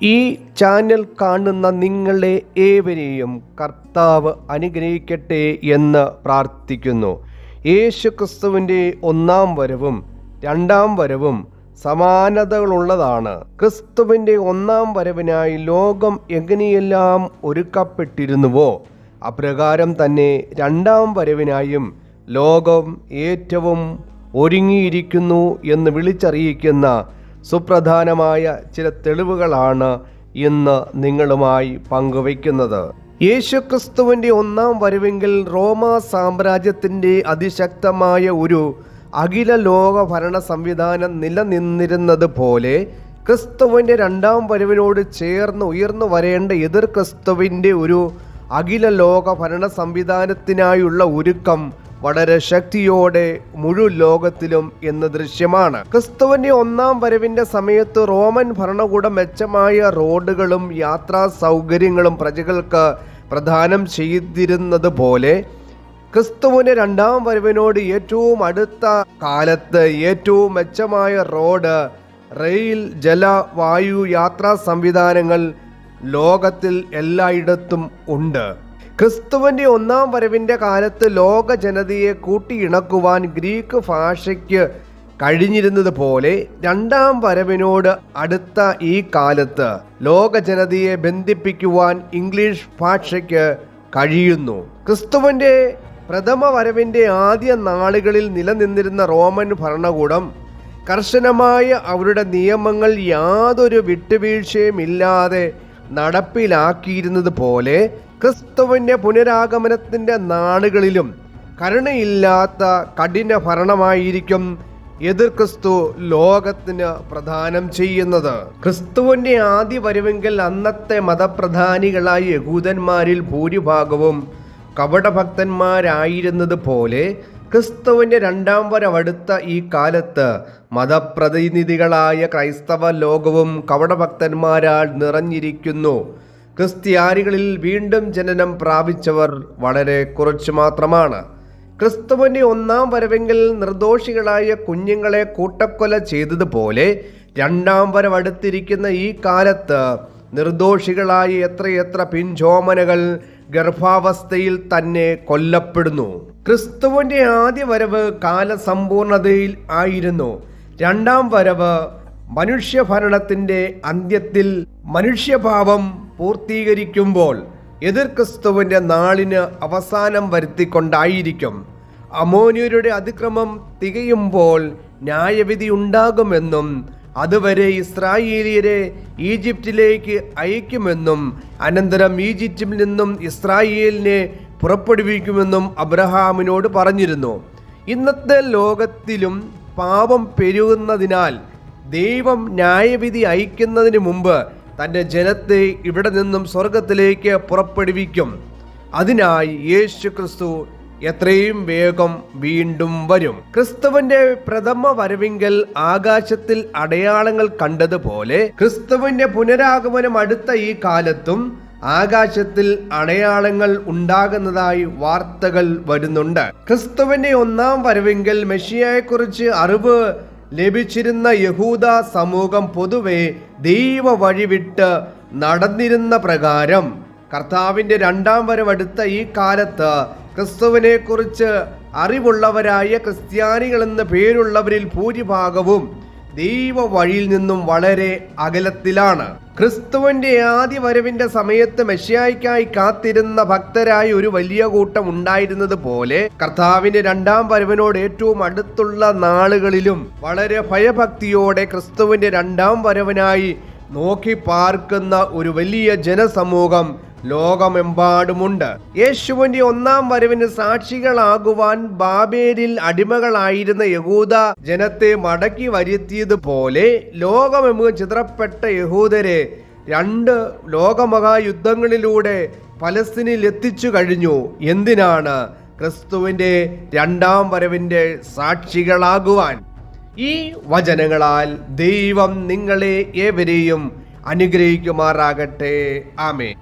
ഈ ചാനൽ കാണുന്ന നിങ്ങളെ ഏവരെയും കർത്താവ് അനുഗ്രഹിക്കട്ടെ എന്ന് പ്രാർത്ഥിക്കുന്നു. യേശുക്രിസ്തുവിൻ്റെ ഒന്നാം വരവും രണ്ടാം വരവും സമാനതകളുള്ളതാണ്. ക്രിസ്തുവിൻ്റെ ഒന്നാം വരവിനായി ലോകം എങ്ങനെയെല്ലാം ഒരുക്കപ്പെട്ടിരുന്നുവോ അപ്രകാരം തന്നെ രണ്ടാം വരവിനായും ലോകം ഏറ്റവും ഒരുങ്ങിയിരിക്കുന്നു എന്ന് വിളിച്ചറിയിക്കുന്ന സുപ്രധാനമായ ചില തെളിവുകളാണ് ഇന്ന് നിങ്ങളുമായി പങ്കുവയ്ക്കുന്നത്. യേശുക്രിസ്തുവിൻ്റെ ഒന്നാം വരവെങ്കിൽ റോമാ സാമ്രാജ്യത്തിൻ്റെ അതിശക്തമായ ഒരു അഖില ലോക ഭരണ സംവിധാനം നിലനിന്നിരുന്നത് പോലെ ക്രിസ്തുവിൻ്റെ രണ്ടാം വരവിനോട് ചേർന്ന് ഉയർന്നു വരേണ്ട എതിർ ക്രിസ്തുവിൻ്റെ ഒരു അഖില ലോക ഭരണ സംവിധാനത്തിനായുള്ള ഒരുക്കം വളരെ ശക്തിയോടെ മുഴുവൻ ലോകത്തിലും എന്ന് ദൃശ്യമാണ്. ക്രിസ്തുവിന്റെ ഒന്നാം വരവിന്റെ സമയത്ത് റോമൻ ഭരണകൂടം മെച്ചമായ റോഡുകളും യാത്രാ സൗകര്യങ്ങളും പ്രജകൾക്ക് പ്രദാനം ചെയ്തിരുന്നത് പോലെ ക്രിസ്തുവിന്റെ രണ്ടാം വരവിനോട് ഏറ്റവും അടുത്ത കാലത്ത് ഏറ്റവും മെച്ചമായ റോഡ്, റെയിൽ, ജല, വായു യാത്രാ സംവിധാനങ്ങൾ ലോകത്തിൽ എല്ലായിടത്തും ഉണ്ട്. ക്രിസ്തുവിൻ്റെ ഒന്നാം വരവിൻ്റെ കാലത്ത് ലോക ജനതയെ കൂട്ടിയിണക്കുവാൻ ഗ്രീക്ക് ഭാഷയ്ക്ക് കഴിഞ്ഞിരുന്നത് പോലെ രണ്ടാം വരവിനോട് അടുത്ത ഈ കാലത്ത് ലോക ജനതയെ ബന്ധിപ്പിക്കുവാൻ ഇംഗ്ലീഷ് ഭാഷയ്ക്ക് കഴിയുന്നു. ക്രിസ്തുവിൻ്റെ പ്രഥമ വരവിൻ്റെ ആദ്യ നാളുകളിൽ നിലനിന്നിരുന്ന റോമൻ ഭരണകൂടം കർശനമായ അവരുടെ നിയമങ്ങൾ യാതൊരു വിട്ടുവീഴ്ചയുമില്ലാതെ നടപ്പിലാക്കിയിരുന്നത് പോലെ ക്രിസ്തുവിൻ്റെ പുനരാഗമനത്തിൻ്റെ നാളുകളിലും കരുണയില്ലാത്ത കഠിന ഭരണമായിരിക്കും എതിർ ക്രിസ്തു ലോകത്തിന് പ്രദാനം ചെയ്യുന്നത്. ക്രിസ്തുവിൻ്റെ ആദ്യ വരവെങ്കിൽ അന്നത്തെ മതപ്രധാനികളായ യഹൂദന്മാരിൽ ഭൂരിഭാഗവും കപടഭക്തന്മാരായിരുന്നത് പോലെ ക്രിസ്തുവിൻ്റെ രണ്ടാം വരവടുത്ത ഈ കാലത്ത് മതപ്രതിനിധികളായ ക്രൈസ്തവ ലോകവും കപടഭക്തന്മാരാൽ നിറഞ്ഞിരിക്കുന്നു. ക്രിസ്ത്യാനികളിൽ വീണ്ടും ജനനം പ്രാപിച്ചവർ വളരെ കുറച്ചു മാത്രമാണ്. ക്രിസ്തുവിൻ്റെ ഒന്നാം വരവെങ്കിൽ നിർദോഷികളായ കുഞ്ഞുങ്ങളെ കൂട്ടക്കൊല ചെയ്തതുപോലെ രണ്ടാം വരവടുത്തിരിക്കുന്ന ഈ കാലത്ത് നിർദോഷികളായ എത്രയെത്ര പിഞ്ചോമനകൾ ഗർഭാവസ്ഥയിൽ തന്നെ കൊല്ലപ്പെടുന്നു. ക്രിസ്തുവിൻ്റെ ആദ്യ വരവ് കാലസമ്പൂർണതയിൽ ആയിരുന്നു. രണ്ടാം വരവ് മനുഷ്യഭരണത്തിൻ്റെ അന്ത്യത്തിൽ മനുഷ്യഭാവം പൂർത്തീകരിക്കുമ്പോൾ എതിർ ക്രിസ്തുവിൻ്റെ നാളിന് അവസാനം വരുത്തിക്കൊണ്ടായിരിക്കും. അമോന്യരുടെ അതിക്രമം തികയുമ്പോൾ ന്യായവിധി ഉണ്ടാകുമെന്നും അതുവരെ ഇസ്രായേലിയരെ ഈജിപ്തിലേക്ക് അയക്കുമെന്നും അനന്തരം ഈജിപ്തിൽ നിന്നും ഇസ്രായേലിനെ പുറപ്പെടുവിക്കുമെന്നും അബ്രഹാമിനോട് പറഞ്ഞിരുന്നു. ഇന്നത്തെ ലോകത്തിലും പാപം പെരുകുന്നതിനാൽ ദൈവം ന്യായവിധി അയക്കുന്നതിന് മുമ്പ് തൻ്റെ ജനത്തെ ഇവിടെ നിന്നും സ്വർഗത്തിലേക്ക് പുറപ്പെടുവിക്കും. അതിനായി യേശു ക്രിസ്തു എത്രയും വേഗം വീണ്ടും വരും. ക്രിസ്തുവിന്റെ പ്രഥമ വരവിങ്കൽ ആകാശത്തിൽ അടയാളങ്ങൾ കണ്ടതുപോലെ ക്രിസ്തുവിന്റെ പുനരാഗമനം അടുത്ത ഈ കാലത്തും ആകാശത്തിൽ അടയാളങ്ങൾ ഉണ്ടാകുന്നതായി വാർത്തകൾ വരുന്നുണ്ട്. ക്രിസ്തുവിന്റെ ഒന്നാം വരവിങ്കൽ മെഷിയയെക്കുറിച്ച് അറിവ് ലഭിച്ചിരുന്ന യഹൂദ സമൂഹം പൊതുവെ ദൈവ വഴിവിട്ട് നടന്നിരുന്ന പ്രകാരം കർത്താവിൻ്റെ രണ്ടാം വരവടുത്ത ഈ കാലത്ത് ക്രിസ്തുവിനെ കുറിച്ച് അറിവുള്ളവരായ ക്രിസ്ത്യാനികൾ എന്ന പേരുള്ളവരിൽ ഭൂരിഭാഗവും ദൈവ വഴിയിൽ നിന്നും വളരെ അകലത്തിലാണ്. ക്രിസ്തുവിന്റെ ആദ്യ വരവിന്റെ സമയത്ത് മെശിയായ്ക്കായി കാത്തിരുന്ന ഭക്തരായ ഒരു വലിയ കൂട്ടം ഉണ്ടായിരുന്നത് പോലെ കർത്താവിന്റെ രണ്ടാം വരവിനോട് ഏറ്റവും അടുത്തുള്ള നാളുകളിലും വളരെ ഭയഭക്തിയോടെ ക്രിസ്തുവിന്റെ രണ്ടാം വരവിനായി നോക്കി പാർക്കുന്ന ഒരു വലിയ ജനസമൂഹം ലോകമെമ്പാടുമുണ്ട്. യേശുവിന്റെ ഒന്നാം വരവിന് സാക്ഷികളാകുവാൻ ബാബേലിൽ അടിമകളായിരുന്ന യഹൂദ ജനത്തെ മടക്കി വരുത്തിയതുപോലെ ലോകമെങ്ങും ചിതറപ്പെട്ട യഹൂദരെ 2 ലോകമഹായുദ്ധങ്ങളിലൂടെ പലസ്തീനിൽ എത്തിച്ചു കഴിഞ്ഞു. എന്തിനാണ്? ക്രിസ്തുവിന്റെ രണ്ടാം വരവിന്റെ സാക്ഷികളാകുവാൻ. ഈ വചനങ്ങളാൽ ദൈവം നിങ്ങളെ ഏവരെയും അനുഗ്രഹിക്കുമാറാകട്ടെ. ആമേൻ.